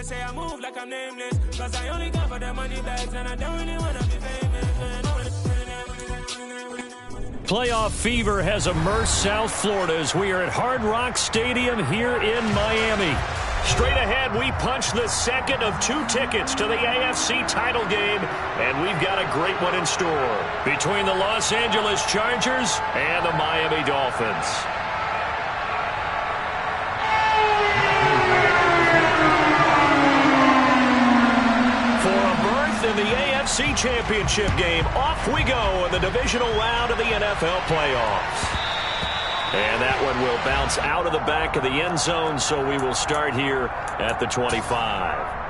say I move like I'm nameless, cause I only got for the money bags and I don't really wanna be famous. Playoff fever has immersed South Florida as we are at Hard Rock Stadium here in Miami. Straight ahead, we punch the second of 2 tickets to the AFC title game, and we've got a great one in store between the Los Angeles Chargers and the Miami Dolphins. For a berth in the AFC Championship game, off we go in the divisional round of the NFL playoffs. And that one will bounce out of the back of the end zone, so we will start here at the 25.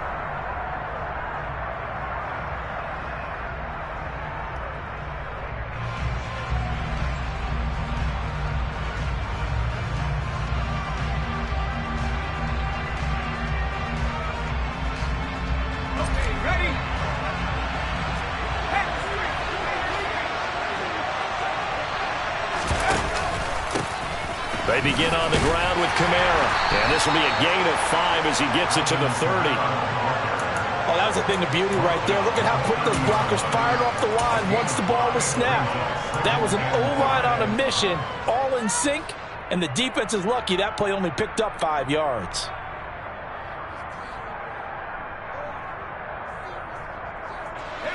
They begin on the ground with Kamara. And this will be a gain of 5 as he gets it to the 30. Oh, that was a thing of beauty right there. Look at how quick those blockers fired off the line once the ball was snapped. That was an O-line on a mission, all in sync, and the defense is lucky that play only picked up 5 yards.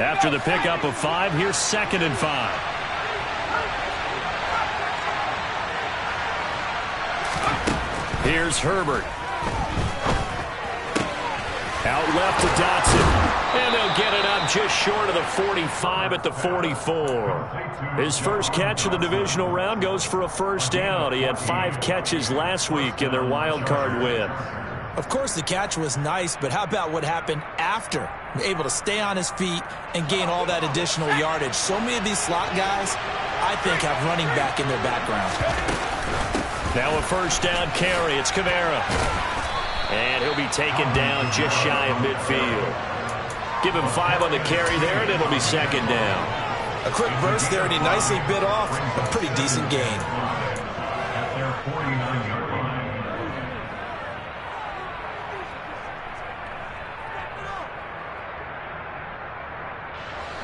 After the pickup of 5, here's 2nd and 5. Here's Herbert. Out left to Dotson. And they'll get it up just short of the 45 at the 44. His first catch of the divisional round goes for a first down. He had 5 catches last week in their wild card win. Of course, the catch was nice, but how about what happened after? Able to stay on his feet and gain all that additional yardage. So many of these slot guys, I think, have running back in their background. Now a first down carry. It's Kamara. And he'll be taken down just shy of midfield. Give him 5 on the carry there, and it'll be 2nd down. A quick burst there, and he nicely bit off a pretty decent gain.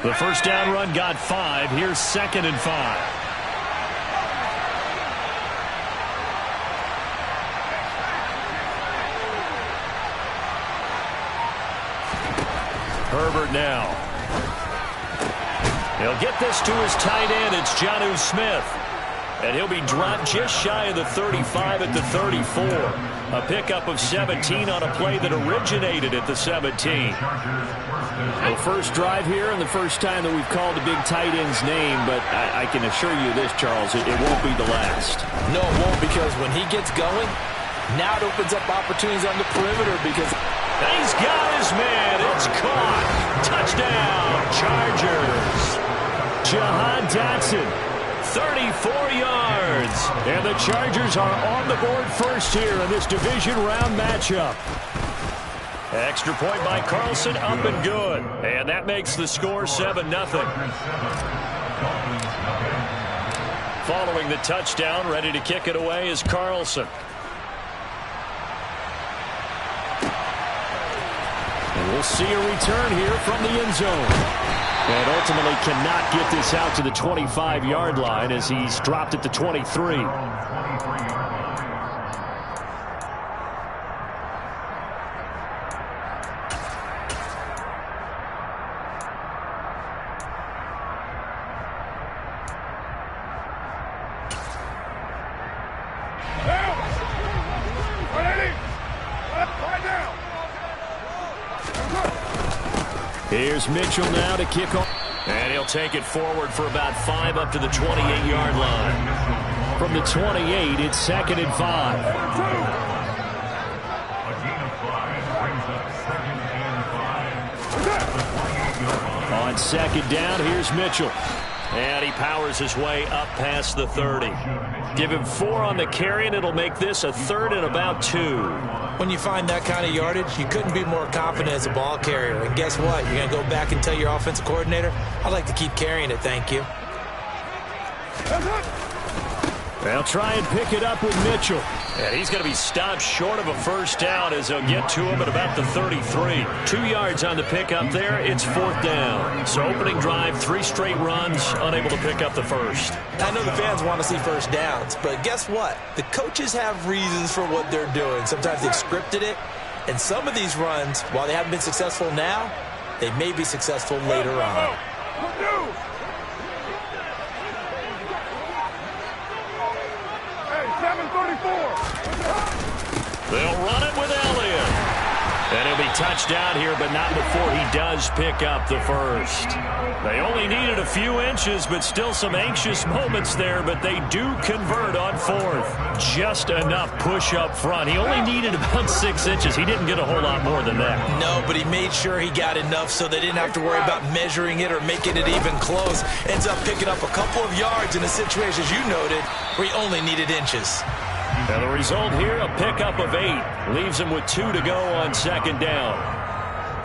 The first down run got 5. Here's 2nd and 5. Herbert now. He'll get this to his tight end. It's Jonnu Smith. And he'll be dropped just shy of the 35 at the 34. A pickup of 17 on a play that originated at the 17. The first drive here and the first time that we've called the big tight end's name, but I can assure you this, Charles, it won't be the last. No, it won't, because when he gets going, now it opens up opportunities on the perimeter because... He's got his man. It's caught. Touchdown, Chargers. Jahan Dotson, 34 yards. And the Chargers are on the board first here in this division round matchup. Extra point by Carlson, up and good. And that makes the score 7-0. Following the touchdown, ready to kick it away is Carlson. And we'll see a return here from the end zone. And ultimately cannot get this out to the 25-yard line as he's dropped at the 23. Here's Mitchell now to kick off. And he'll take it forward for about 5 up to the 28-yard line. From the 28, it's 2nd and 5. On 2nd down, here's Mitchell. And he powers his way up past the 30. Give him 4 on the carry, and it'll make this a 3rd and about 2. When you find that kind of yardage, you couldn't be more confident as a ball carrier. And guess what? You're going to go back and tell your offensive coordinator, I'd like to keep carrying it, thank you. They'll try and pick it up with Mitchell. And he's going to be stopped short of a first down as they'll get to him at about the 33. 2 yards on the pickup there. It's 4th down. So opening drive, 3 straight runs, unable to pick up the first. I know the fans want to see first downs, but guess what? The coaches have reasons for what they're doing. Sometimes they've scripted it. And some of these runs, while they haven't been successful now, they may be successful later on. They'll run it with Elliott. And he'll be touched down here, but not before he does pick up the first. They only needed a few inches, but still some anxious moments there, but they do convert on 4th. Just enough push up front. He only needed about 6 inches. He didn't get a whole lot more than that. No, but he made sure he got enough so they didn't have to worry about measuring it or making it even close. Ends up picking up a couple of yards in a situation, as you noted, where he only needed inches. And the result here, a pickup of 8. Leaves him with 2 to go on 2nd down.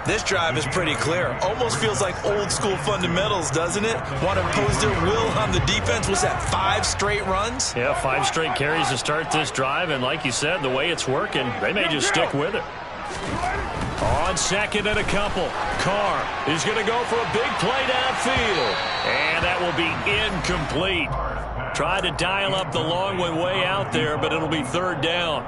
This drive is pretty clear. Almost feels like old school fundamentals, doesn't it? Want to impose their will on the defense. Was that 5 straight runs? Yeah, 5 straight carries to start this drive. And like you said, the way it's working, they may just stick with it. On 2nd and a couple. Carr is going to go for a big play downfield. And that will be incomplete. Tried to dial up the long one way out there, but it'll be 3rd down.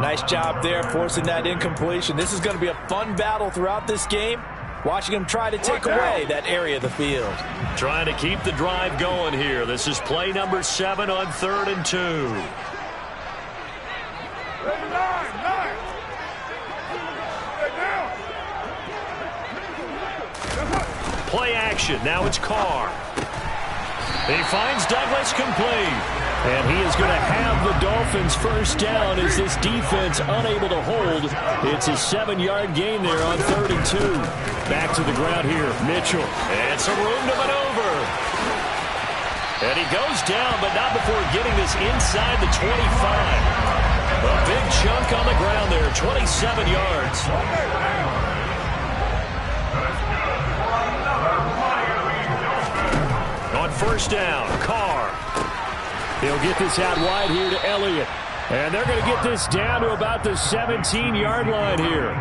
Nice job there, forcing that incompletion. This is going to be a fun battle throughout this game. Watching him try to take away that area of the field. Trying to keep the drive going here. This is play number 7 on 3rd and 2. Play action. Now it's Carr. He finds Douglas complete. And he is going to have the Dolphins first down as this defense unable to hold. It's a 7-yard gain there on 3rd and 2. Back to the ground here. Mitchell. And some room to maneuver. And he goes down, but not before getting this inside the 25. A big chunk on the ground there. 27 yards. On first down, Carr. He'll get this out wide here to Elliott. And they're going to get this down to about the 17-yard line here.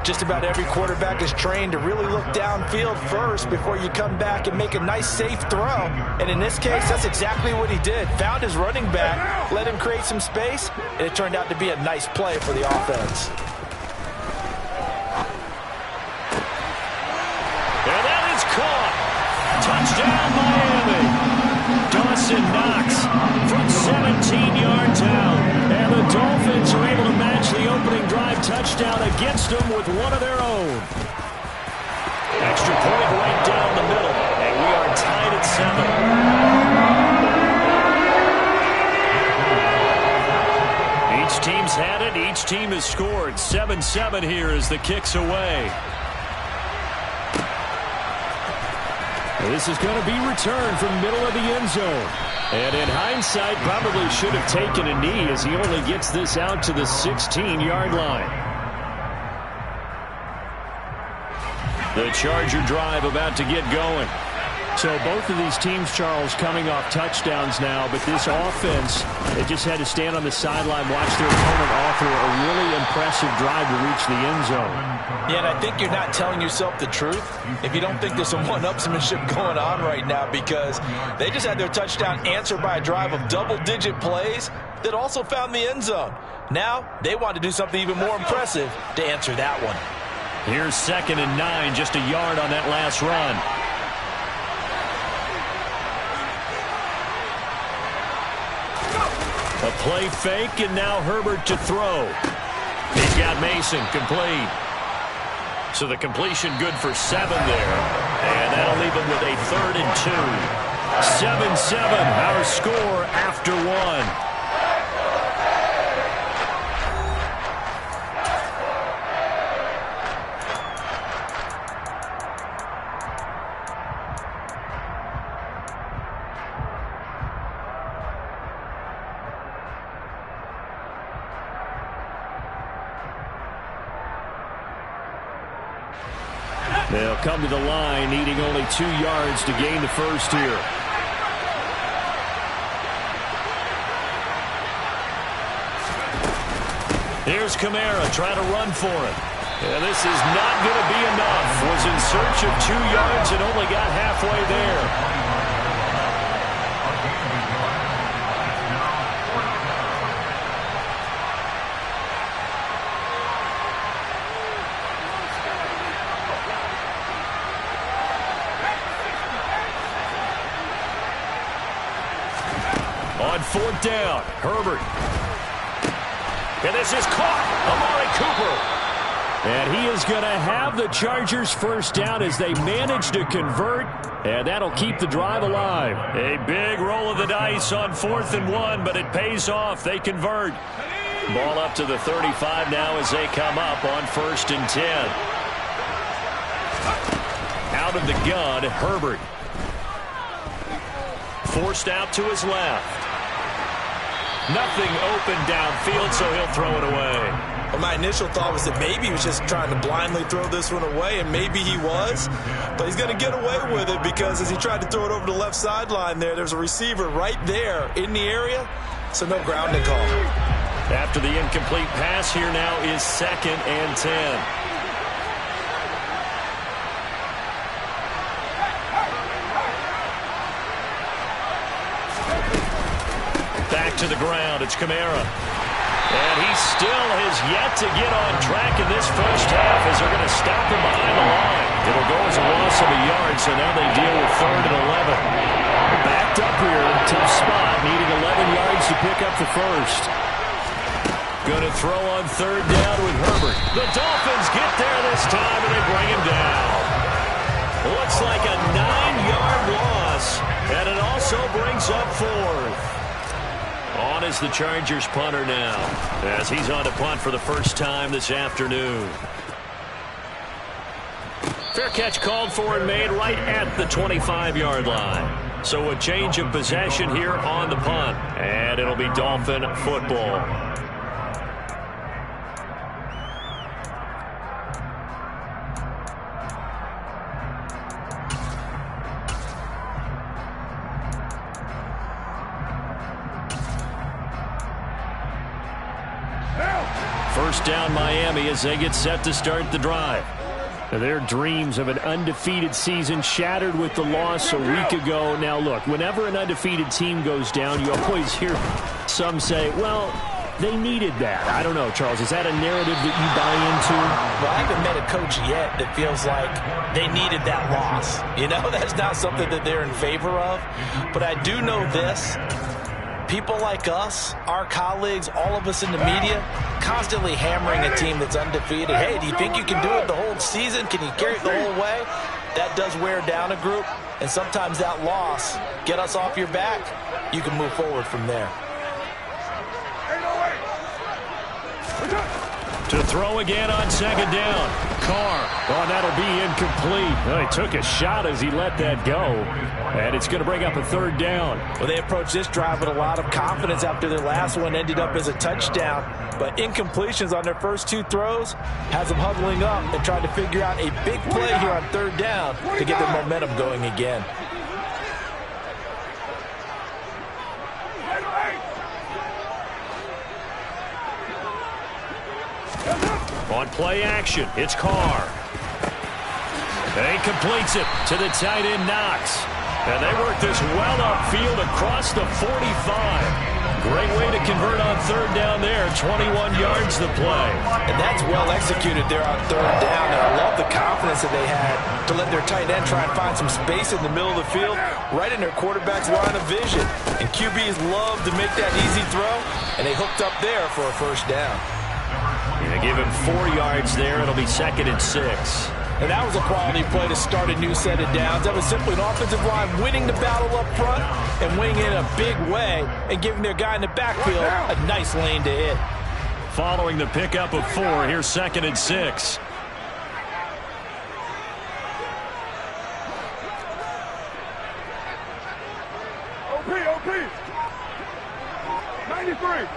Just about every quarterback is trained to really look downfield first before you come back and make a nice, safe throw. And in this case, that's exactly what he did. Found his running back, let him create some space, and it turned out to be a nice play for the offense. And that is caught. Touchdown, Miami. Dawson Knox from 17 yards out. And the Dolphins are able to match the opening drive touchdown against them with one of their own. Extra point right down the middle. And we are tied at 7. Each team's had it. Each team has scored. 7-7 here as the kick's away. This is going to be returned from middle of the end zone. And in hindsight, probably should have taken a knee as he only gets this out to the 16-yard line. The Charger drive about to get going. So both of these teams, Charles, coming off touchdowns now, but this offense, they just had to stand on the sideline, watch their opponent offer a really impressive drive to reach the end zone. Yeah, and I think you're not telling yourself the truth if you don't think there's some one-upsmanship going on right now, because they just had their touchdown answered by a drive of double-digit plays that also found the end zone. Now, they want to do something even more impressive to answer that one. Here's 2nd and 9, just a yard on that last run. A play fake, and now Herbert to throw. He's got Mason complete. So the completion good for 7 there. And that'll leave him with a 3rd and 2. 7-7, our score after 1. They'll come to the line, needing only 2 yards to gain the first here. Here's Kamara trying to run for it. And this is not going to be enough. Was in search of 2 yards and only got halfway there. On 4th down, Herbert. And this is caught. Amari Cooper. And he is going to have the Chargers first down as they manage to convert. And that'll keep the drive alive. A big roll of the dice on 4th and 1, but it pays off. They convert. Ball up to the 35 now as they come up on 1st and 10. Out of the gun, Herbert. Forced out to his left. Nothing open downfield, so he'll throw it away. Well, my initial thought was that maybe he was just trying to blindly throw this one away, and maybe he was. But he's going to get away with it because as he tried to throw it over the left sideline there's a receiver right there in the area, so no grounding call. After the incomplete pass, here now is 2nd and 10. Back to the ground, it's Kamara. And he still has yet to get on track in this first half as they're going to stop him behind the line. It'll go as a loss of a yard, so now they deal with 3rd and 11. Backed up here, tough spot, needing 11 yards to pick up the first. Going to throw on 3rd down with Herbert. The Dolphins get there this time, and they bring him down. Looks like a 9-yard loss, and it also brings up 4th. On is the Chargers punter now, as he's on to punt for the first time this afternoon. Fair catch called for and made right at the 25-yard line. So a change of possession here on the punt, and it'll be Dolphin football. First down Miami as they get set to start the drive. Their dreams of an undefeated season shattered with the loss a week ago. Now look, whenever an undefeated team goes down, you always hear some say, well, they needed that. I don't know, Charles, is that a narrative that you buy into? Well, I haven't met a coach yet that feels like they needed that loss. You know, that's not something that they're in favor of. But I do know this. People like us, our colleagues, all of us in the media, constantly hammering a team that's undefeated. Hey, do you think you can do it the whole season? Can you carry it the whole way? That does wear down a group, and sometimes that loss, get us off your back, you can move forward from there. To throw again on 2nd down. Carr. Oh, that'll be incomplete. Oh, he took a shot as he let that go. And it's going to bring up a 3rd down. Well, they approached this drive with a lot of confidence after their last one ended up as a touchdown. But incompletions on their first 2 throws has them huddling up and trying to figure out a big play here on 3rd down to get their momentum going again. On play action, it's Carr. And he completes it to the tight end, Knox. And they work this well upfield across the 45. Great way to convert on 3rd down there. 21 yards to play. And that's well executed there on 3rd down. And I love the confidence that they had to let their tight end try and find some space in the middle of the field, right in their quarterback's line of vision. And QBs love to make that easy throw, and they hooked up there for a first down. Yeah, give him 4 yards there. It'll be 2nd and 6. And that was a quality play to start a new set of downs. That was simply an offensive line winning the battle up front and winning it in a big way and giving their guy in the backfield a nice lane to hit. Following the pickup of 4, here's 2nd and 6. OP. 93.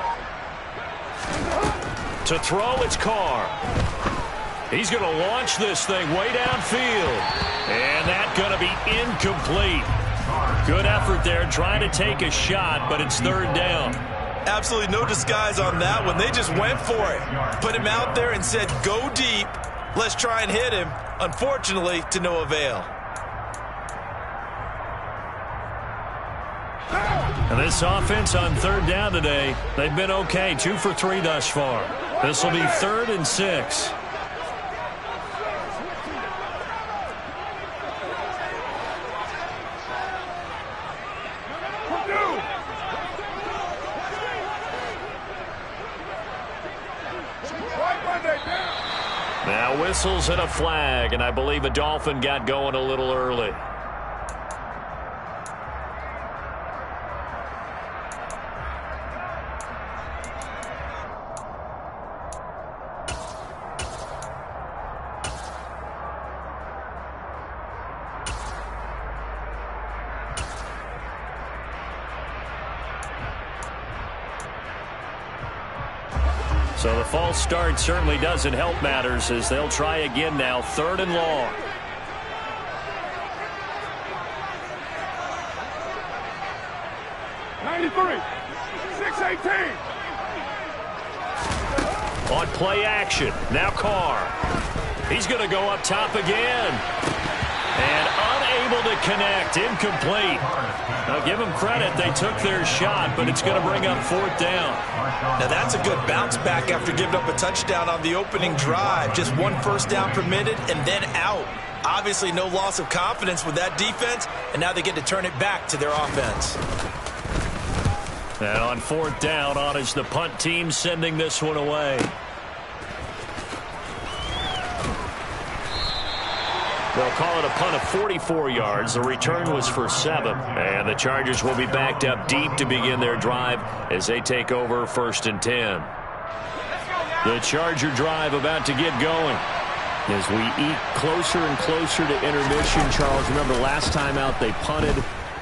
To throw, it's Carr. He's going to launch this thing way downfield. And that's going to be incomplete. Good effort there trying to take a shot, but it's 3rd down. Absolutely no disguise on that one. They just went for it. Put him out there and said, go deep. Let's try and hit him. Unfortunately, to no avail. And this offense on third down today, they've been okay. 2 for 3 thus far. This will be 3rd and 6. Now whistles and a flag, and I believe a Dolphin got going a little early. So the false start certainly doesn't help matters as they'll try again now, 3rd and long. On play action, now Carr. He's going to go up top again. And unable to connect, incomplete. Now give them credit, they took their shot, but it's going to bring up 4th down. Now that's a good bounce back after giving up a touchdown on the opening drive. Just 1 first down permitted and then out. Obviously no loss of confidence with that defense, and now they get to turn it back to their offense. And on 4th down, on is the punt team sending this one away. They'll call it a punt of 44 yards. The return was for 7. And the Chargers will be backed up deep to begin their drive as they take over 1st and 10. The Charger drive about to get going. As we eat closer and closer to intermission, Charles, remember last time out they punted.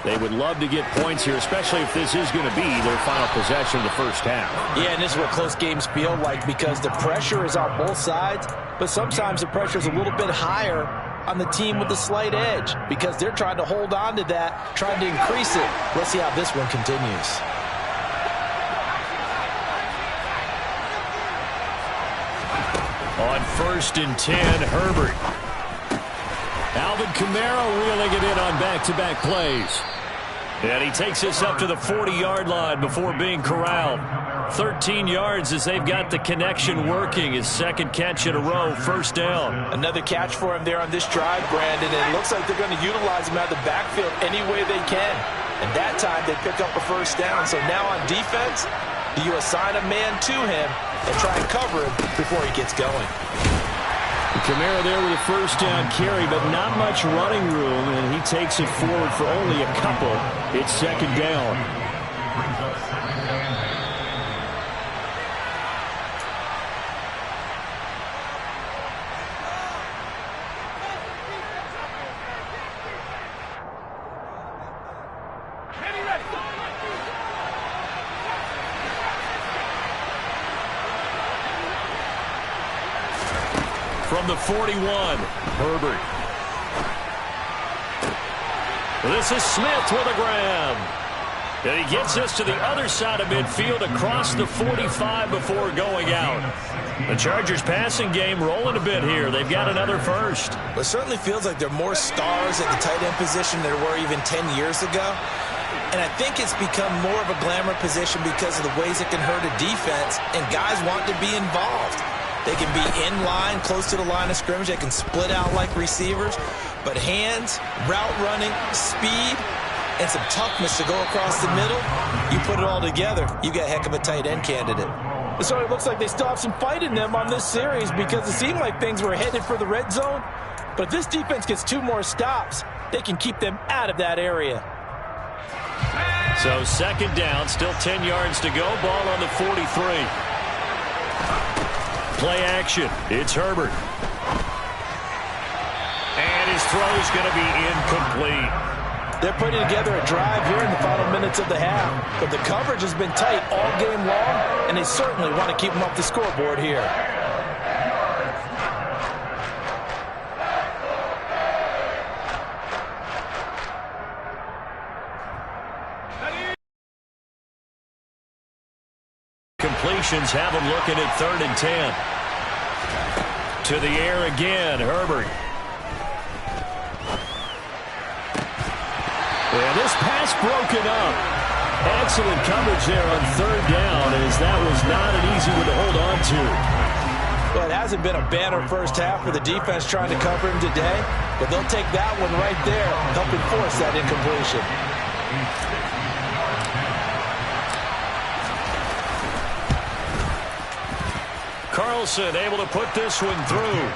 They would love to get points here, especially if this is going to be their final possession of the first half. Yeah, and this is what close games feel like because the pressure is on both sides, but sometimes the pressure is a little bit higher on the team with the slight edge because they're trying to hold on to that, trying to increase it. Let's see how this one continues. On 1st and 10, Herbert. Alvin Kamara reeling it in on back-to-back plays. And he takes this up to the 40-yard line before being corralled. 13 yards as they've got the connection working. His 2nd catch in a row, 1st down. Another catch for him there on this drive, Brandon, and it looks like they're going to utilize him out of the backfield any way they can. And that time they pick up a 1st down. So now on defense, you assign a man to him and try and cover him before he gets going. Kamara there with a 1st down carry, but not much running room, and he takes it forward for only a couple. It's 2nd down. From the 41, Herbert. This is Smith with a grab. And he gets this to the other side of midfield across the 45 before going out. The Chargers passing game rolling a bit here. They've got another 1st. Well, it certainly feels like there are more stars at the tight end position than there were even 10 years ago. And I think it's become more of a glamour position because of the ways it can hurt a defense, and guys want to be involved. They can be in line, close to the line of scrimmage. They can split out like receivers. But hands, route running, speed, and some toughness to go across the middle, you put it all together, you got a heck of a tight end candidate. So it looks like they still have some fight in them on this series because it seemed like things were headed for the red zone. But if this defense gets 2 more stops, they can keep them out of that area. So 2nd down, still 10 yards to go. Ball on the 43. Play action. It's Herbert. And his throw is going to be incomplete. They're putting together a drive here in the final minutes of the half. But the coverage has been tight all game long, and they certainly want to keep them off the scoreboard here. incompletions have them looking at 3rd and 10. To the air again, Herbert. And this pass broken up. Excellent coverage there on 3rd down, as that was not an easy one to hold on to. Well, it hasn't been a banner first half for the defense trying to cover him today, but they'll take that one right there, helping force that incompletion. Carlson able to put this one through.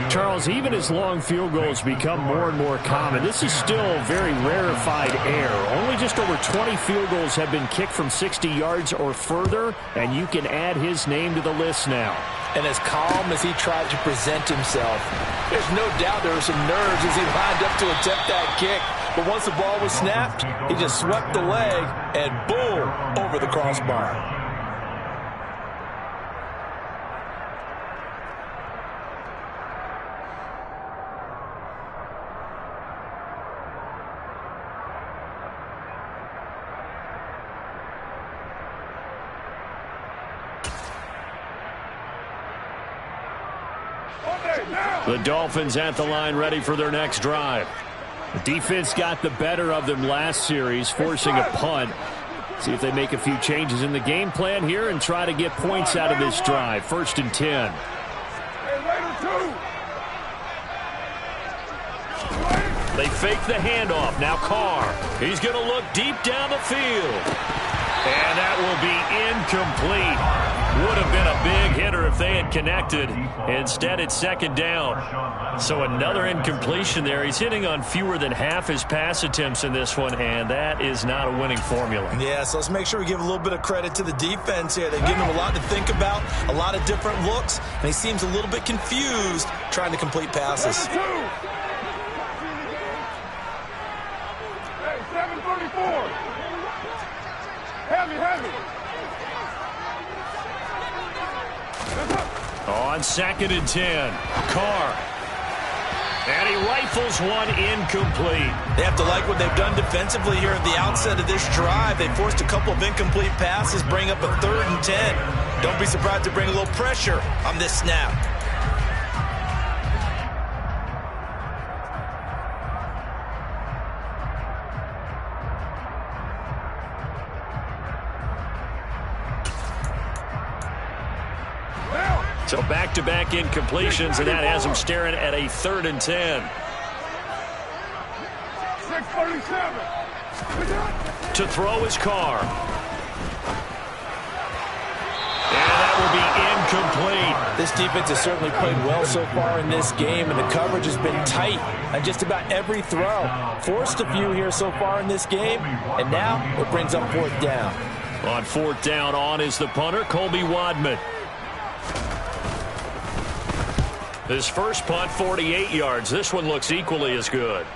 Charles, even as long field goals become more and more common, this is still very rarefied air. Only just over 20 field goals have been kicked from 60 yards or further, and you can add his name to the list now. And as calm as he tried to present himself, there's no doubt there were some nerves as he lined up to attempt that kick. But once the ball was snapped, he just swept the leg and boom, over the crossbar. The Dolphins at the line, ready for their next drive. The defense got the better of them last series, forcing a punt. See if they make a few changes in the game plan here and try to get points out of this drive. 1st and 10. They fake the handoff. Now Carr. He's going to look deep down the field. And that will be incomplete. Would have been a big hitter if they had connected. Instead, it's 2nd down. So another incompletion there. He's hitting on fewer than half his pass attempts in this one, and that is not a winning formula. Yeah, so let's make sure we give a little bit of credit to the defense here. They've given him a lot to think about, a lot of different looks, and he seems a little bit confused trying to complete passes. Hey, 734. Heavy. On 2nd and 10, Carr. And he rifles one incomplete. They have to like what they've done defensively here at the outset of this drive. They forced a couple of incomplete passes, bring up a 3rd and 10. Don't be surprised to bring a little pressure on this snap. So back-to-back incompletions, and that has him staring at a 3rd and 10. 637. To throw his Carr. And that will be incomplete. This defense has certainly played well so far in this game, and the coverage has been tight on just about every throw. Forced a few here so far in this game, and now it brings up 4th down. On 4th down, on is the punter, Colby Wadman. His first punt, 48 yards. This one looks equally as good.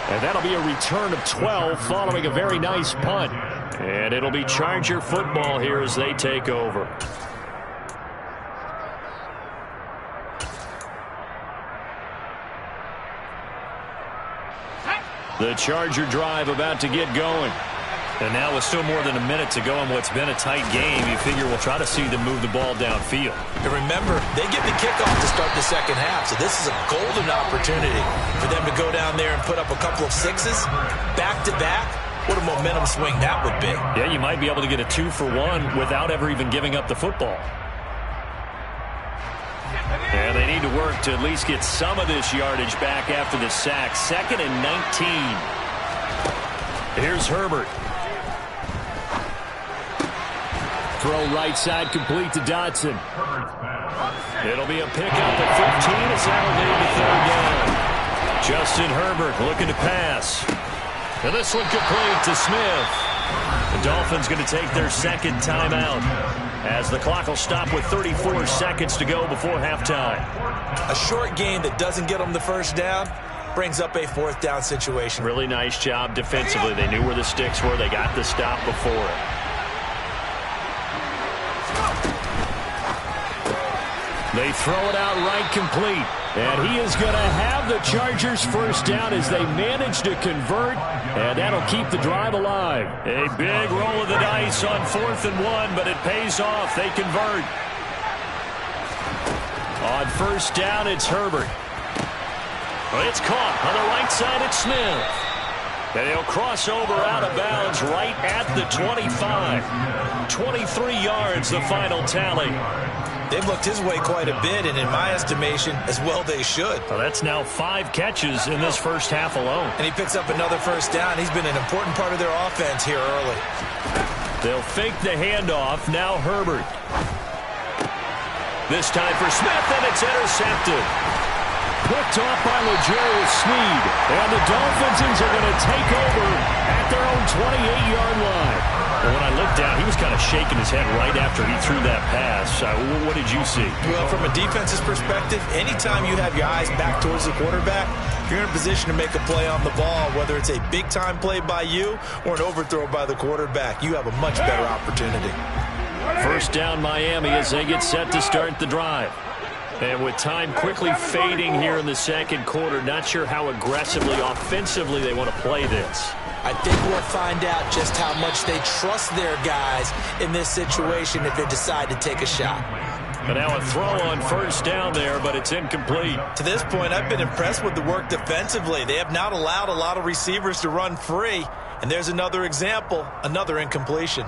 And that'll be a return of 12 following a very nice punt. And it'll be Charger football here as they take over. The Charger drive about to get going. And now with still more than a minute to go in what's been a tight game, you figure we'll try to see them move the ball downfield. And remember, they get the kickoff to start the 2nd half, so this is a golden opportunity for them to go down there and put up a couple of 6s back-to-back. What a momentum swing that would be. Yeah, you might be able to get a 2-for-1 without ever even giving up the football. And they need to work to at least get some of this yardage back after the sack. 2nd and 19. Here's Herbert. Throw right side complete to Dotson. It'll be a pickup at 15 as that'll lead to 3rd down. Justin Herbert looking to pass. And this one complete to Smith. The Dolphins going to take their 2nd timeout as the clock will stop with 34 seconds to go before halftime. A short game that doesn't get them the 1st down brings up a 4th down situation. Really nice job defensively. They knew where the sticks were. They got the stop before it. They throw it out right complete. And he is going to have the Chargers first down as they manage to convert, and that'll keep the drive alive. A big roll of the dice on 4th and 1, but it pays off. They convert. On first down, it's Herbert. It's caught on the right side. It's Smith. And he'll cross over out of bounds right at the 25. 23 yards, the final tally. They've looked his way quite a bit, and in my estimation, as well they should. Well, that's now 5 catches in this first half alone. And he picks up another first down. He's been an important part of their offense here early. They'll fake the handoff. Now Herbert. This time for Smith, and it's intercepted. Picked off by L'Jarius Sneed. And the Dolphins are going to take over at their own 28-yard line. Well, when I looked down, he was kind of shaking his head right after he threw that pass. What did you see? Well, from a defense's perspective, anytime you have your eyes back towards the quarterback, you're in a position to make a play on the ball, whether it's a big-time play by you or an overthrow by the quarterback. You have a much better opportunity. First down, Miami, as they get set to start the drive. And with time quickly fading here in the second quarter, not sure how aggressively, offensively they want to play this. I think we'll find out just how much they trust their guys in this situation if they decide to take a shot. And now a throw on first down there, but it's incomplete. To this point, I've been impressed with the work defensively. They have not allowed a lot of receivers to run free. And there's another example, another incompletion.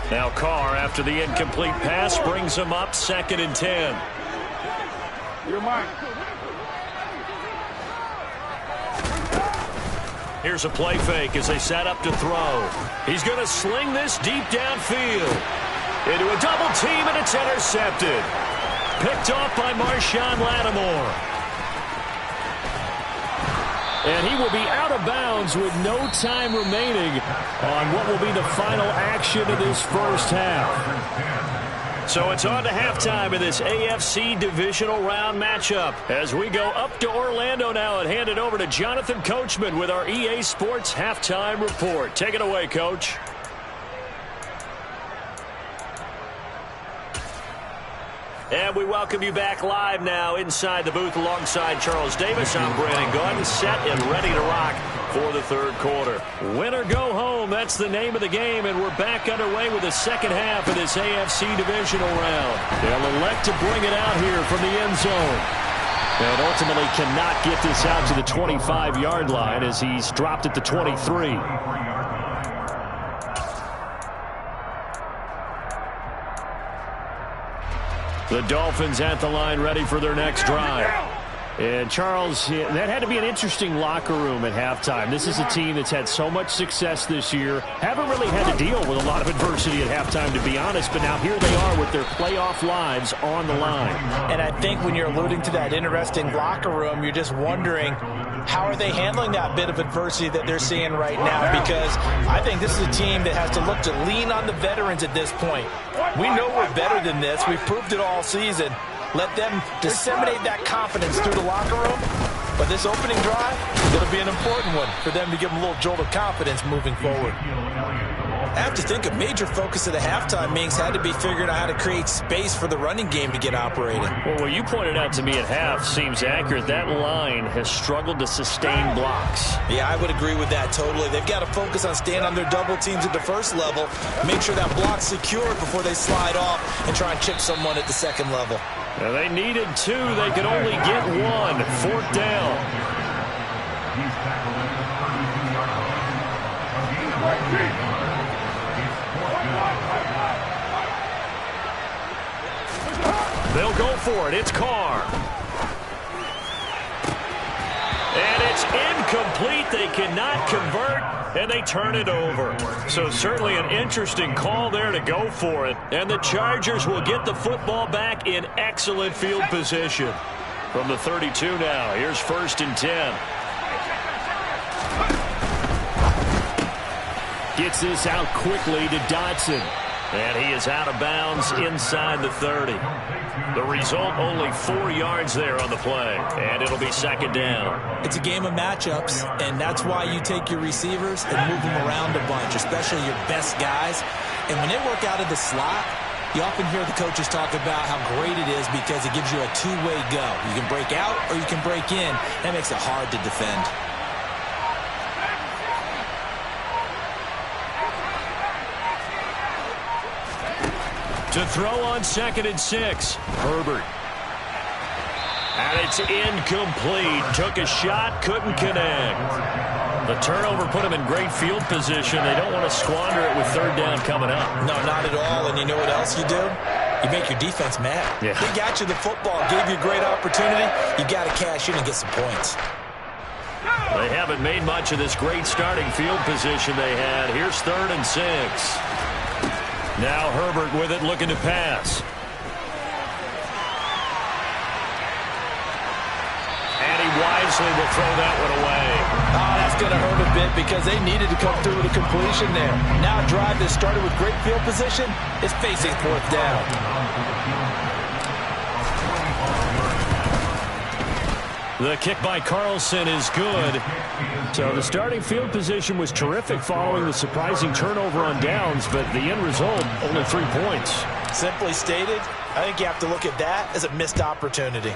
Now Carr, after the incomplete pass, brings him up 2nd and 10. You're mine. Here's a play fake as they set up to throw. He's going to sling this deep downfield. Into a double team, and it's intercepted. Picked off by Marshawn Lattimore. And he will be out of bounds with no time remaining on what will be the final action of this first half. So it's on to halftime in this AFC divisional round matchup as we go up to Orlando now and hand it over to Jonathan Coachman with our EA Sports halftime report. Take it away, Coach. And we welcome you back live now inside the booth alongside Charles Davis. I'm Brandon Gaudin, set and ready to rock for the third quarter. Win or go home, that's the name of the game, and we're back underway with the second half of this AFC divisional round. They'll elect to bring it out here from the end zone. And ultimately cannot get this out to the 25-yard line as he's dropped at the 23. The Dolphins at the line ready for their next drive. And, Charles, that had to be an interesting locker room at halftime. This is a team that's had so much success this year. Haven't really had to deal with a lot of adversity at halftime, to be honest. But now here they are with their playoff lives on the line. And I think when you're alluding to that interesting locker room, you're just wondering, how are they handling that bit of adversity that they're seeing right now? Because I think this is a team that has to look to lean on the veterans at this point. We know we're better than this. We've proved it all season. Let them disseminate that confidence through the locker room. But this opening drive, it'll be an important one for them to give them a little jolt of confidence moving forward. I have to think a major focus of the halftime meetings had to be figuring out how to create space for the running game to get operating. Well, what you pointed out to me at half seems accurate. That line has struggled to sustain blocks. Yeah, I would agree with that totally. They've got to focus on staying on their double teams at the first level, make sure that block's secured before they slide off and try and chip someone at the second level. Now, they needed 2. They could only get 1. 4th down. They'll go for it. It's Carr. And it's incomplete. They cannot convert, and they turn it over. So certainly an interesting call there to go for it. And the Chargers will get the football back in excellent field position. From the 32 now, here's 1st and 10. Gets this out quickly to Dotson. And he is out of bounds inside the 30. The result, only 4 yards there on the play. And it'll be 2nd down. It's a game of matchups, and that's why you take your receivers and move them around a bunch, especially your best guys. And when they work out of the slot, You often hear the coaches talk about how great it is because it gives you a two-way go. You can break out or you can break in. That makes it hard to defend. To throw on 2nd and 6. Herbert. And it's incomplete. Took a shot, couldn't connect. The turnover put them in great field position. They don't want to squander it with 3rd down coming up. No, not at all. And you know what else you do? You make your defense mad. Yeah. They got you the football, gave you a great opportunity. You got to cash in and get some points. They haven't made much of this great starting field position they had. Here's 3rd and 6. Now Herbert with it, looking to pass. And he wisely will throw that one away. Oh, that's going to hurt a bit because they needed to come through with a completion there. Now a drive that started with great field position is facing 4th down. The kick by Carlson is good. So the starting field position was terrific following the surprising turnover on downs, but the end result, only 3 points. Simply stated, I think you have to look at that as a missed opportunity.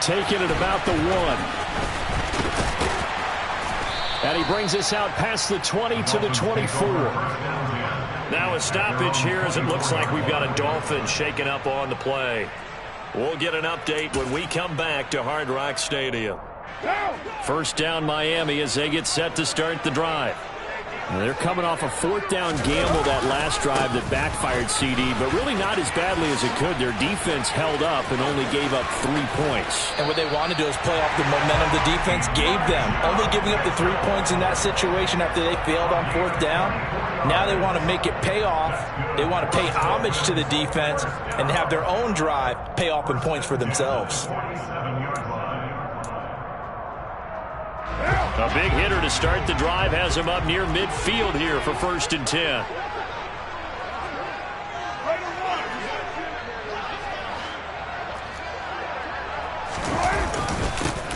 Taking it about the 1. And he brings us out past the 20 to the 24. Now a stoppage here as it looks like we've got a Dolphin shaken up on the play. We'll get an update when we come back to Hard Rock Stadium. 1st down Miami as they get set to start the drive. And they're coming off a 4th down gamble that last drive that backfired CD, but really not as badly as it could. Their defense held up and only gave up 3 points. And what they want to do is play off the momentum the defense gave them. Only giving up the 3 points in that situation after they failed on 4th down. Now they want to make it pay off. They want to pay homage to the defense and have their own drive pay off in points for themselves. A big hitter to start the drive has him up near midfield here for 1st and 10.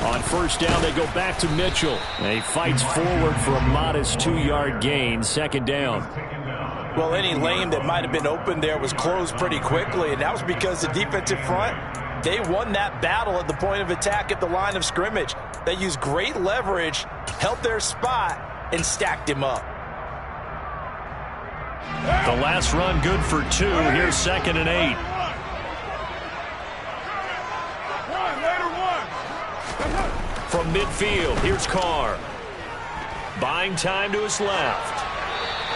On 1st down, they go back to Mitchell. And he fights forward for a modest 2-yard gain, 2nd down. Well, any lane that might have been open there was closed pretty quickly, and that was because the defensive front, they won that battle at the point of attack at the line of scrimmage. They used great leverage, held their spot, and stacked him up. The last run good for 2. Here's 2nd and 8. From midfield, here's Carr. Buying time to his left.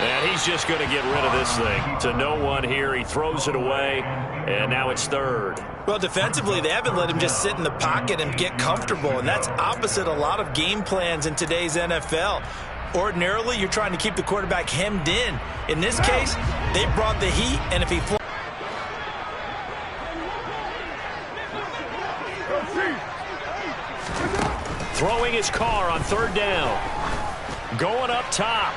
And he's just going to get rid of this thing. To no one here. He throws it away, and now it's 3rd. Well, defensively, they haven't let him just sit in the pocket and get comfortable, and that's opposite a lot of game plans in today's NFL. Ordinarily, you're trying to keep the quarterback hemmed in. In this case, they brought the heat, and if he throwing his Carr on 3rd down. Going up top.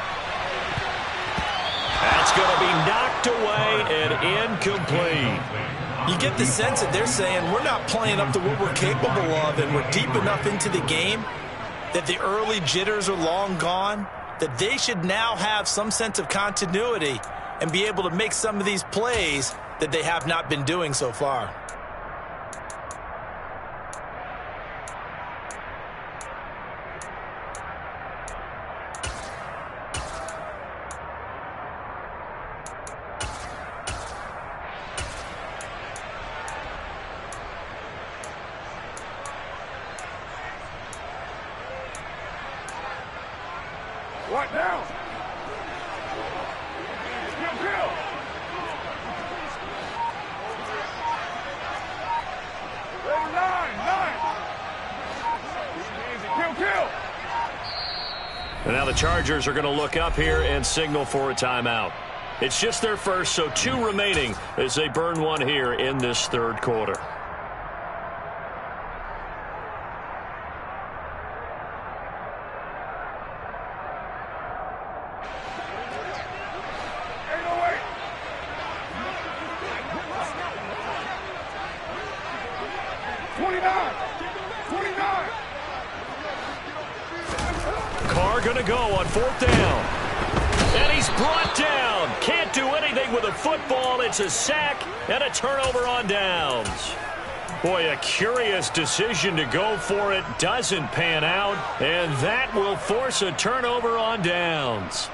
That's going to be knocked away and incomplete. You get the sense that they're saying we're not playing up to what we're capable of, and we're deep enough into the game that the early jitters are long gone, that they should now have some sense of continuity and be able to make some of these plays that they have not been doing so far. What now? Kill. Ready, 9. Easy, kill. And now the Chargers are going to look up here and signal for a timeout. It's just their first, so 2 remaining as they burn one here in this 3rd quarter. Carr going to go on 4th down. And he's brought down. Can't do anything with a football. It's a sack and a turnover on downs. Boy, a curious decision to go for it. Doesn't pan out. And that will force a turnover on downs.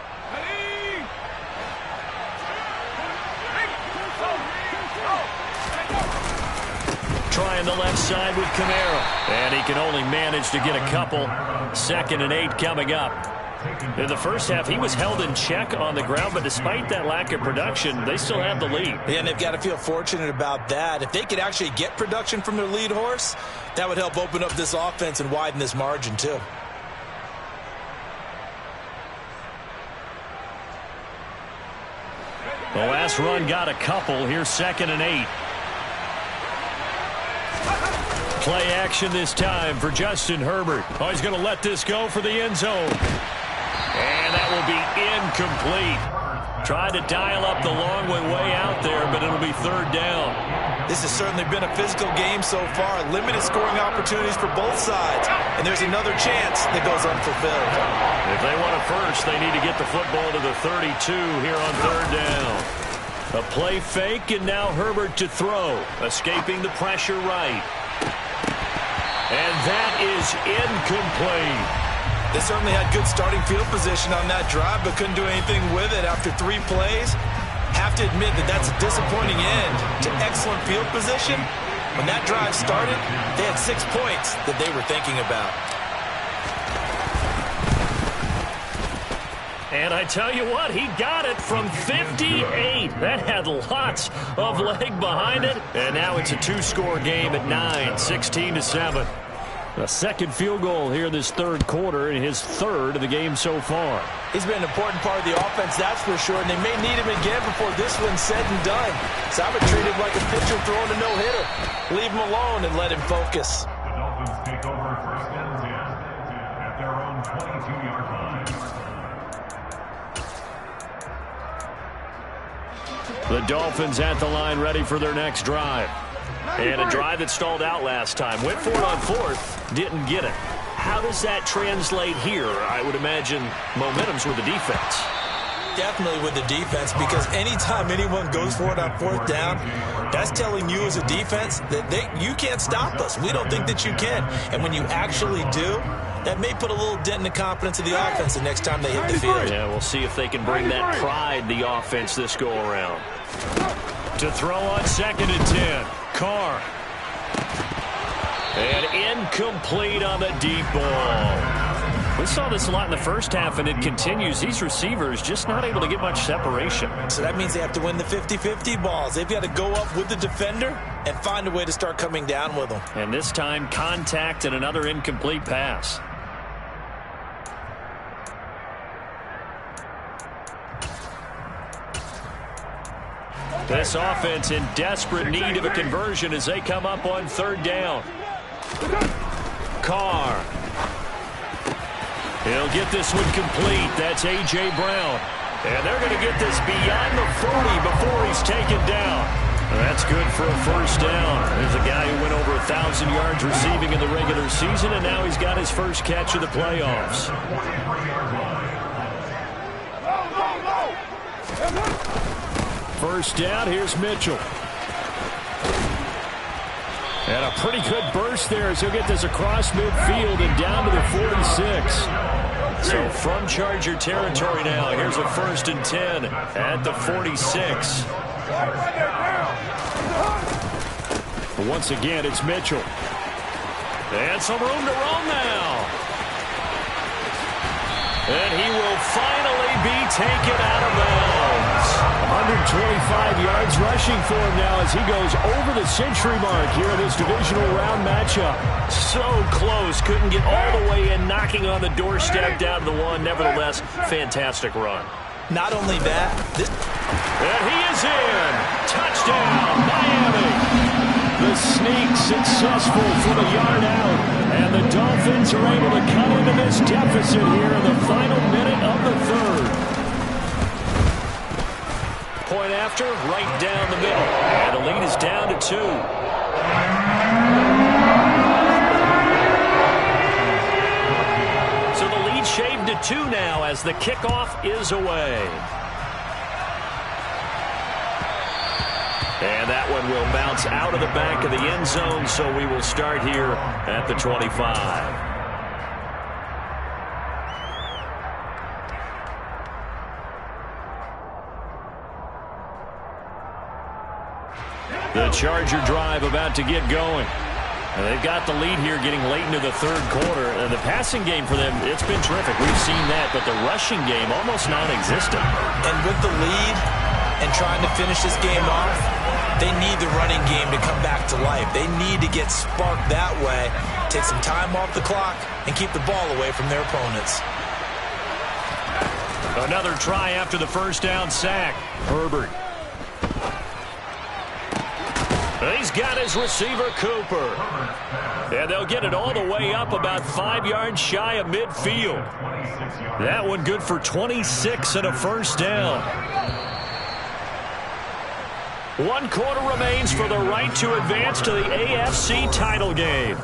Trying the left side with Kamara. And he can only manage to get a couple. 2nd and 8 coming up. In the first half, he was held in check on the ground, but despite that lack of production, they still have the lead. Yeah, and they've got to feel fortunate about that. If they could actually get production from their lead horse, that would help open up this offense and widen this margin too. The last run got a couple. Here's 2nd and 8. Play action this time for Justin Herbert. Oh, he's going to let this go for the end zone. And that will be incomplete. Tried to dial up the long way out there, but it'll be 3rd down. This has certainly been a physical game so far. Limited scoring opportunities for both sides. And there's another chance that goes unfulfilled. If they want a first, they need to get the football to the 32 here on 3rd down. A play fake, and now Herbert to throw. Escaping the pressure right. And that is incomplete. They certainly had good starting field position on that drive, but couldn't do anything with it after 3 plays. Have to admit that that's a disappointing end to excellent field position. When that drive started, they had 6 points that they were thinking about. And I tell you what, he got it from 58. That had lots of leg behind it. And now it's a 2-score game at 9, 16-7. A second field goal here this 3rd quarter, and his 3rd of the game so far. He's been an important part of the offense, that's for sure, and they may need him again before this one's said and done. So I would treat him like a pitcher throwing a no-hitter. Leave him alone and let him focus. The Dolphins take over 1st and 10 at their own 22-yard line. The Dolphins at the line, ready for their next drive. And a drive that stalled out last time. Went for it on 4th, didn't get it. How does that translate here? I would imagine momentum's with the defense. Definitely with the defense, because anytime anyone goes for it on 4th down, that's telling you as a defense that you can't stop us. We don't think that you can. And when you actually do, that may put a little dent in the confidence of the offense the next time they hit the field. Yeah, we'll see if they can bring that pride, the offense, this go-around. To throw on 2nd and 10. Carr. And incomplete on the deep ball. We saw this a lot in the first half, and it continues. These receivers just not able to get much separation. So that means they have to win the 50-50 balls. They've got to go up with the defender and find a way to start coming down with them. And this time, contact and another incomplete pass. This offense in desperate need of a conversion as they come up on 3rd down. Carr. He'll get this one complete. That's A.J. Brown. And they're going to get this beyond the 40 before he's taken down. That's good for a 1st down. There's a guy who went over 1,000 yards receiving in the regular season, and now he's got his first catch of the playoffs. First down, here's Mitchell. And a pretty good burst there as he'll get this across midfield and down to the 46. So from Charger territory now, here's a 1st and 10 at the 46. Once again, it's Mitchell. And some room to roam now. And he will finally be taken out of bounds. 125 yards rushing for him now as he goes over the century mark here in this divisional round matchup. So close. Couldn't get all the way in, knocking on the doorstep down to the 1. Nevertheless, fantastic run. Not only that, and he is in. Touchdown, Miami. The sneak successful from a yard out. And the Dolphins are able to cut into this deficit here in the final minute of the 3rd. Point after, right down the middle. And the lead is down to 2. So the lead shaved to 2 now as the kickoff is away. And that one will bounce out of the back of the end zone, so we will start here at the 25. The Charger drive about to get going. And they've got the lead here getting late into the third quarter. And the passing game for them, it's been terrific. We've seen that, but the rushing game almost non-existent. And with the lead and trying to finish this game off, they need the running game to come back to life. They need to get sparked that way, take some time off the clock, and keep the ball away from their opponents. Another try after the first down sack. Herbert. He's got his receiver, Cooper. And they'll get it all the way up about 5 yards shy of midfield. That one good for 26 and a first down. 1 quarter remains for the right to advance to the AFC title game.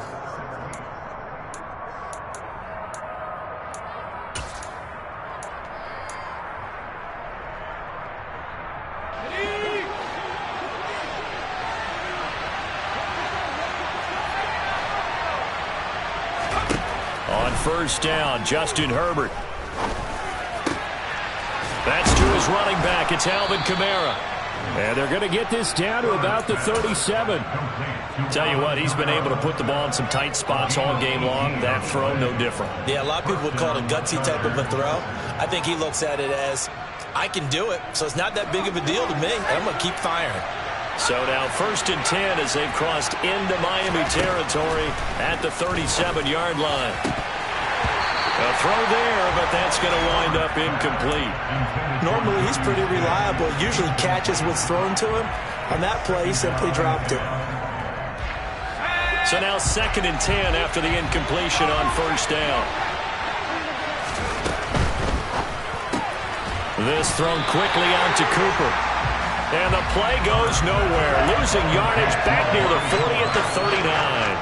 On first down, Justin Herbert. That's to his running back. It's Alvin Kamara. And they're going to get this down to about the 37. Tell you what, he's been able to put the ball in some tight spots all game long. That throw, no different. Yeah, a lot of people would call it a gutsy type of a throw. I think he looks at it as, I can do it, so it's not that big of a deal to me, and I'm going to keep firing. So now 1st and 10 as they've crossed into Miami territory at the 37-yard line. A throw there, but that's going to wind up incomplete. Normally, he's pretty reliable. Usually catches what's thrown to him. On that play, he simply dropped it. So now 2nd and 10 after the incompletion on first down. This thrown quickly out to Cooper. And the play goes nowhere. Losing yardage back near the 40 at the 39.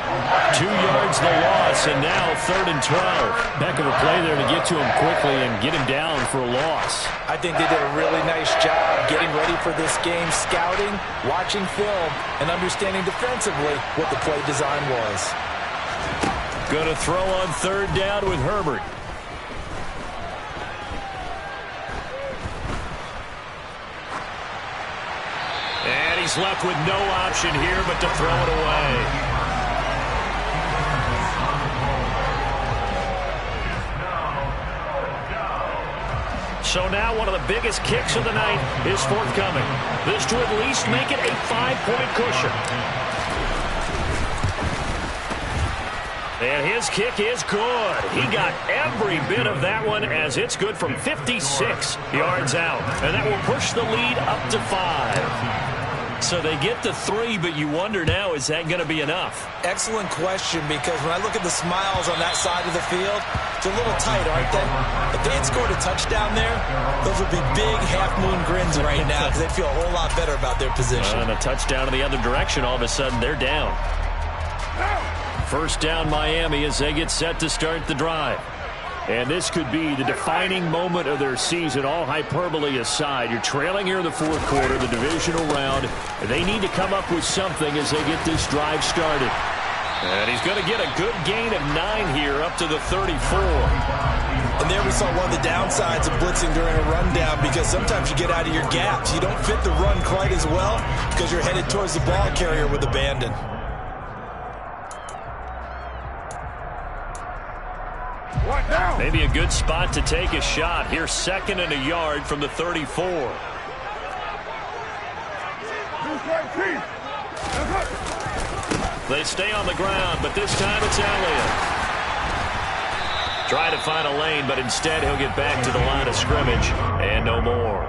2 yards the loss, and now 3rd and 12. Heck of a play there to get to him quickly and get him down for a loss. I think they did a really nice job getting ready for this game, scouting, watching film, and understanding defensively what the play design was. Going to throw on 3rd down with Herbert. And he's left with no option here but to throw it away. So now one of the biggest kicks of the night is forthcoming. This to at least make it a 5-point cushion. And his kick is good. He got every bit of that one as it's good from 56 yards out. And that will push the lead up to 5. So they get to 3, but you wonder now, is that going to be enough? Excellent question, because when I look at the smiles on that side of the field, it's a little tight, aren't they? If they had scored a touchdown there, those would be big half-moon grins right now because they'd feel a whole lot better about their position. And a touchdown in the other direction, all of a sudden they're down. First down Miami as they get set to start the drive. And this could be the defining moment of their season, all hyperbole aside. You're trailing here in the 4th quarter, the divisional round. They need to come up with something as they get this drive started. And he's going to get a good gain of 9 here up to the 34. And there we saw one of the downsides of blitzing during a rundown, because sometimes you get out of your gaps. You don't fit the run quite as well because you're headed towards the ball carrier with abandon. Maybe a good spot to take a shot. Here, 2nd and a yard from the 34. They stay on the ground, but this time it's Elliott. Try to find a lane, but instead he'll get back to the line of scrimmage and no more.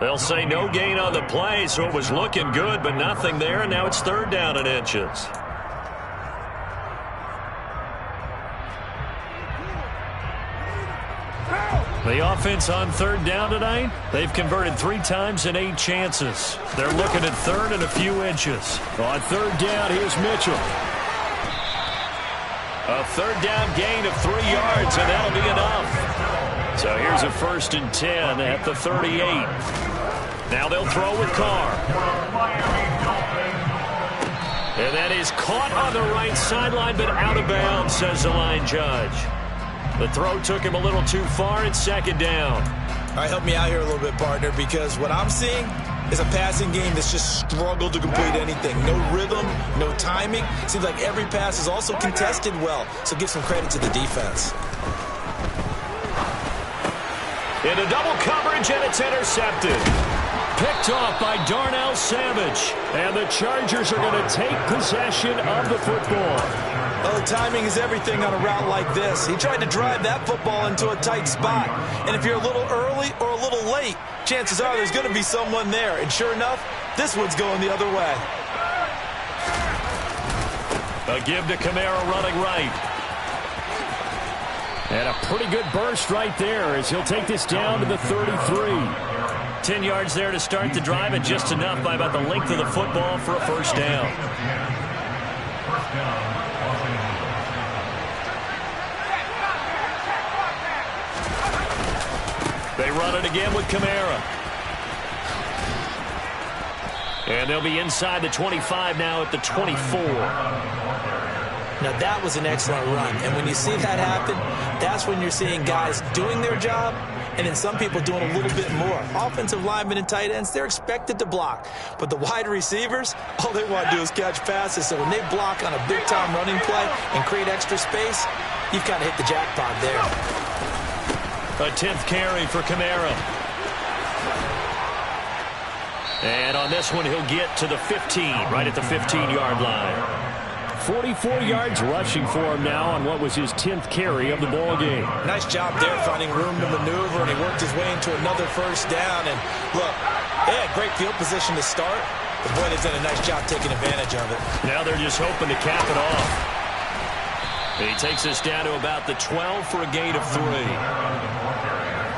They'll say no gain on the play, so it was looking good, but nothing there, and now it's 3rd down and inches. The offense on 3rd down tonight, they've converted 3 times in 8 chances. They're looking at 3rd and a few inches. On 3rd down, here's Mitchell. A 3rd down gain of 3 yards, and that'll be enough. So here's a 1st and 10 at the 38. Now they'll throw with Carr. And that is caught on the right sideline, but out of bounds, says the line judge. The throw took him a little too far. It's 2nd down. All right, help me out here a little bit, partner, because what I'm seeing is a passing game that's just struggled to complete anything. No rhythm, no timing. Seems like every pass is also contested well, so give some credit to the defense. Into double coverage, and it's intercepted. Picked off by Darnell Savage. And the Chargers are going to take possession of the football. Oh, timing is everything on a route like this. He tried to drive that football into a tight spot. And if you're a little early or a little late, chances are there's going to be someone there. And sure enough, this one's going the other way. A give to Kamara running right. And a pretty good burst right there as he'll take this down to the 33. 10 yards there to start the drive, and just enough by about the length of the football for a 1st down. They run it again with Kamara. And they'll be inside the 25 now at the 24. Now, that was an excellent run. And when you see that happen, that's when you're seeing guys doing their job and then some people doing a little bit more. Offensive linemen and tight ends, they're expected to block. But the wide receivers, all they want to do is catch passes. So when they block on a big-time running play and create extra space, you've kind of hit the jackpot there. A 10th carry for Kamara. And on this one, he'll get to the 15, right at the 15-yard line. 44 yards rushing for him now on what was his 10th carry of the ball game. Nice job there finding room to maneuver, and he worked his way into another 1st down. And look, they had great field position to start, but boy, they've done a nice job taking advantage of it. Now they're just hoping to cap it off. He takes us down to about the 12 for a gain of 3.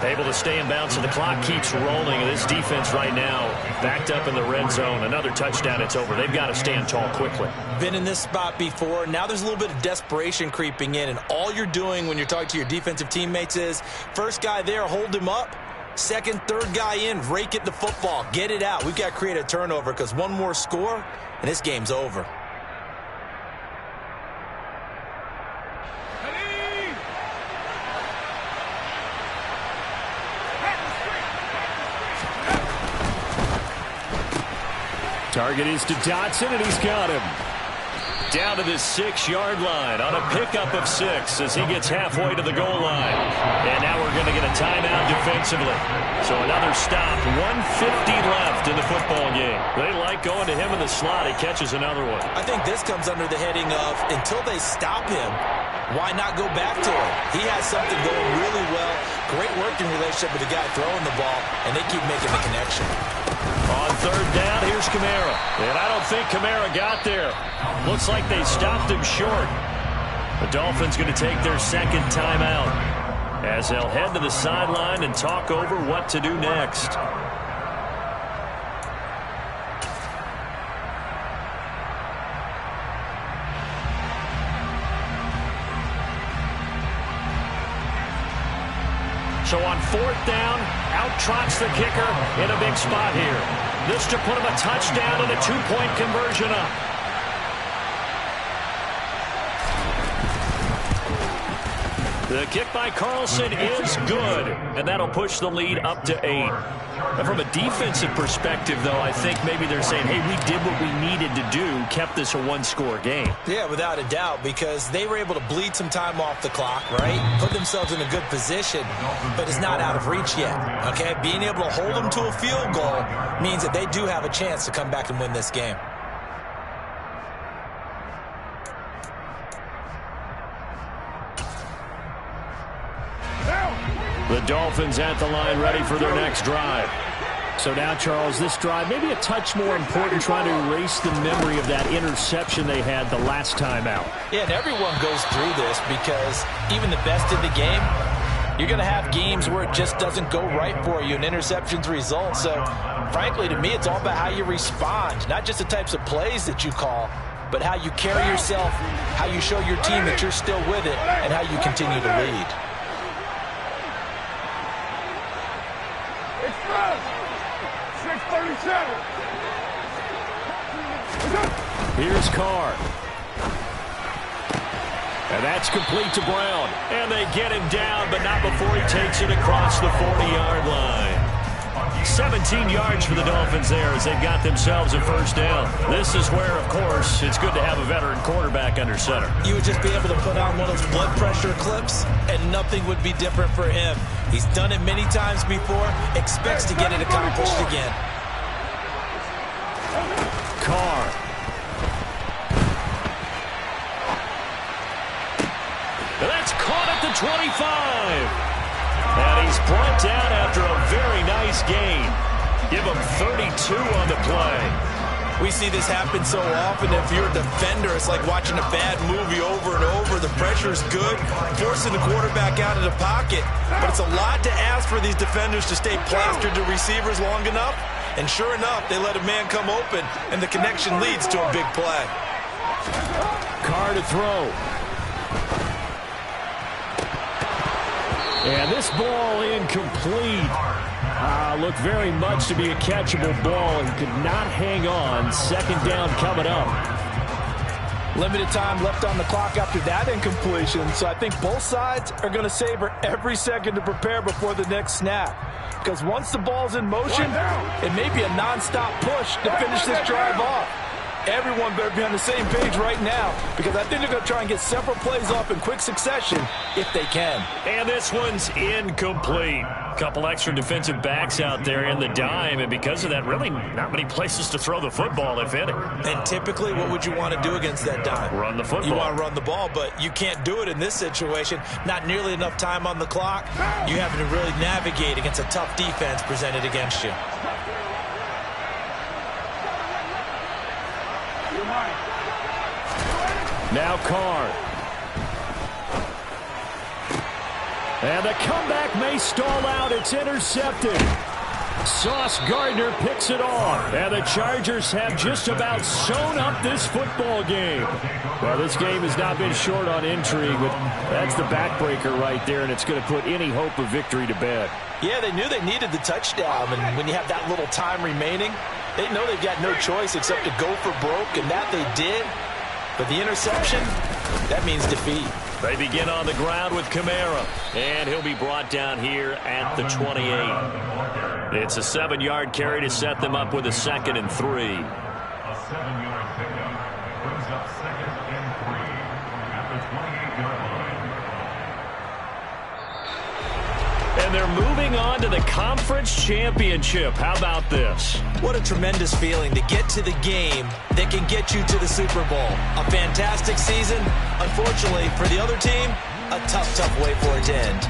Able to stay in bounds, and the clock keeps rolling. This defense right now backed up in the red zone. Another touchdown, it's over. They've got to stand tall quickly. Been in this spot before. Now there's a little bit of desperation creeping in, and all you're doing when you're talking to your defensive teammates is, first guy there, hold him up. Second, third guy in, rake at the football. Get it out. We've got to create a turnover because one more score, and this game's over. Target is to Dotson, and he's got him. Down to the 6-yard line on a pickup of 6 as he gets halfway to the goal line. And now we're going to get a timeout defensively. So another stop. 1:50 left in the football game. They like going to him in the slot. He catches another one. I think this comes under the heading of, until they stop him, why not go back to him? He has something going really well. Great working relationship with the guy throwing the ball, and they keep making the connection. On 3rd down, here's Kamara. And I don't think Kamara got there. Looks like they stopped him short. The Dolphins going to take their 2nd timeout as they'll head to the sideline and talk over what to do next. So on 4th down, out trots the kicker in a big spot here. This to put him a touchdown and a 2-point conversion up. The kick by Carlson is good, and that'll push the lead up to 8. And from a defensive perspective, though, I think maybe they're saying, hey, we did what we needed to do, kept this a 1-score game. Yeah, without a doubt, because they were able to bleed some time off the clock, right? Put themselves in a good position, but it's not out of reach yet, okay? Being able to hold them to a field goal means that they do have a chance to come back and win this game. The Dolphins at the line ready for their next drive. So now, Charles, this drive maybe a touch more important, trying to erase the memory of that interception they had the last time out. Yeah, and everyone goes through this because even the best in the game, you're going to have games where it just doesn't go right for you and interceptions result. So, frankly, to me, it's all about how you respond, not just the types of plays that you call, but how you carry yourself, how you show your team that you're still with it, and how you continue to lead. Here's Carr. And that's complete to Brown. And they get him down, but not before he takes it across the 40-yard line. 17 yards for the Dolphins there as they've got themselves a first down. This is where, of course, it's good to have a veteran quarterback under center. You would just be able to put on one of those blood pressure clips, and nothing would be different for him. He's done it many times before, expects to get it accomplished again. Carr. And that's caught at the 25. And he's brought down after a very nice gain. Give him 32 on the play. We see this happen so often. If you're a defender, it's like watching a bad movie over and over. The pressure is good, forcing the quarterback out of the pocket. But it's a lot to ask for these defenders to stay plastered to receivers long enough. And sure enough, they let a man come open, and the connection leads to a big play. Carr to throw. And this ball incomplete. Looked very much to be a catchable ball. He could not hang on. Second down coming up. Limited time left on the clock after that incompletion, so I think both sides are going to savor every second to prepare before the next snap. Because once the ball's in motion, it may be a nonstop push to finish this drive off. Everyone better be on the same page right now, because I think they're going to try and get several plays off in quick succession if they can. And this one's incomplete. Couple extra defensive backs out there in the dime, and because of that, really not many places to throw the football, if any. And typically, what would you want to do against that dime? Run the football. You want to run the ball, but you can't do it in this situation. Not nearly enough time on the clock. You having to really navigate against a tough defense presented against you. Now Carr. And the comeback may stall out. It's intercepted. Sauce Gardner picks it off. And the Chargers have just about sewn up this football game. Well, this game has not been short on intrigue, but that's the backbreaker right there, and it's going to put any hope of victory to bed. Yeah, they knew they needed the touchdown, and when you have that little time remaining, they know they've got no choice except to go for broke, and that they did. But the interception, that means defeat. They begin on the ground with Kamara, and he'll be brought down here at the 28. It's a 7-yard carry to set them up with a 2nd and 3. A 7-yard pickup brings up 2nd and 3 at the 28-yard line. And they're moving on to the conference championship. How about this? What a tremendous feeling to get to the game that can get you to the Super Bowl. A fantastic season. Unfortunately, for the other team, a tough, tough way for it to end.